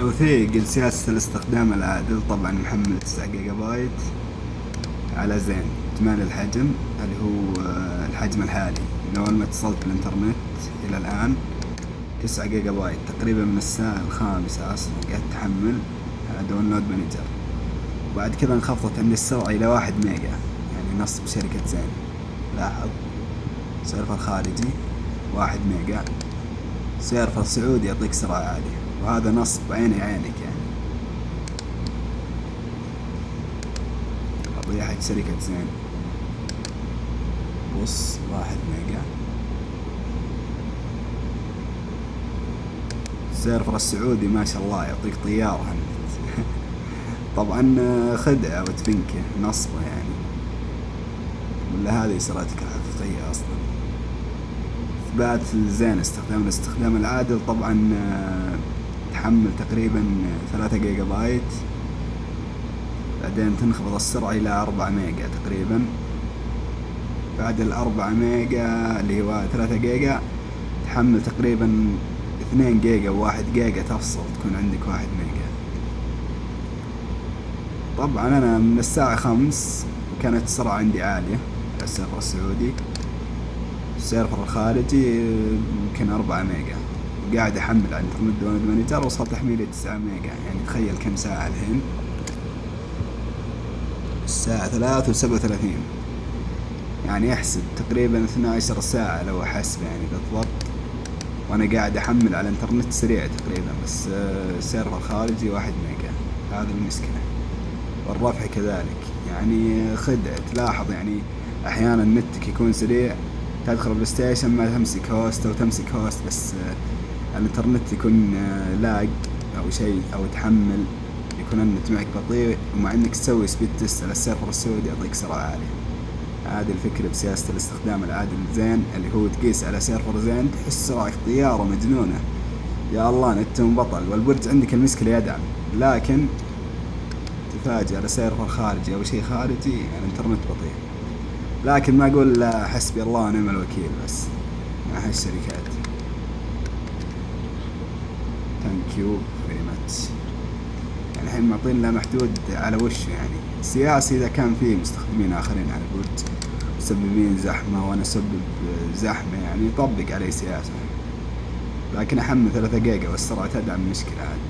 توثيق سياسة الاستخدام العادل، طبعا محمل 9 جيجا بايت على زين، اكتمال الحجم اللي هو الحجم الحالي من أول ما اتصلت بالإنترنت إلى الآن 9 جيجا بايت تقريبا. من الساعة 5 أصلا قاعد تحمل داونلود مانجر. وبعد كذا انخفضت عندي السرعة إلى 1 ميجا، يعني نصب شركة زين. لاحظ سيرفر خارجي 1 ميجا، سيرفر سعودي يعطيك سرعة عالية، وهذا نصب عيني عينك يعني. فضيحة شركة زين. بص 1 ميجا، السيرفر السعودي ما شاء الله يعطيك طيارة هالنت. طبعا خدعة وتفنكة نصبة يعني، ولا هذه سرعتك الحقيقية أصلا. إثبات الزين الاستخدام العادل، طبعا تحمل تقريبا 3 جيجا بايت، بعدين تنخفض السرعة إلى 4 ميجا تقريبا. بعد 4 ميجا اللي هو 3 جيجا تحمل تقريبا 2 جيجا و1 جيجا، تفصل تكون عندك 1 ميجا. طبعا أنا من الساعة 5 كانت السرعة عندي عالية على السيرفر السعودي. السيرفر الخارجي يمكن 4 ميجا، وقاعد أحمل على الإنترنت داونلود مانجر، وصل تحميلي 9 ميجا. يعني تخيل كم ساعة الحين، الساعة 3:37، يعني احسب تقريبا 12 ساعة لو أحسب يعني بالضبط، وأنا قاعد أحمل على الإنترنت سريع تقريبا. بس السيرفر الخارجي 1 ميجا، هذا المشكلة. والرفع كذلك يعني خدع. تلاحظ يعني أحيانا نتك يكون سريع، تدخل البلاي ستيشن ما تمسك هوست أو تمسك هوست، بس الإنترنت يكون لاج أو شيء، أو تحمل يكون النت معك بطيء، ومع إنك تسوي سبيد تست على السيرفر السعودي يعطيك سرعة عالية. هذه الفكرة بسياسة الاستخدام العادل زين، اللي هو تقيس على سيرفر زين تحس سرعة طيارة مجنونة، يا الله نتهم بطل، والبرج عندك المشكلة يدعم، لكن تفاجأ على سيرفر خارجي أو شيء خارجي الإنترنت بطيء. لكن ما أقول لا، حسبي الله ونعم الوكيل بس مع هالشركات. ثانك يو فيري ماتش. يعني الحين معطين له محدود على وشه، يعني سياسي إذا كان فيه مستخدمين آخرين على البرج مسببين زحمة وأنا أسبب زحمة، يعني يطبق عليه سياسة. لكن أحمل 3 جيجا والسرعة تدعم، مشكلة عاد.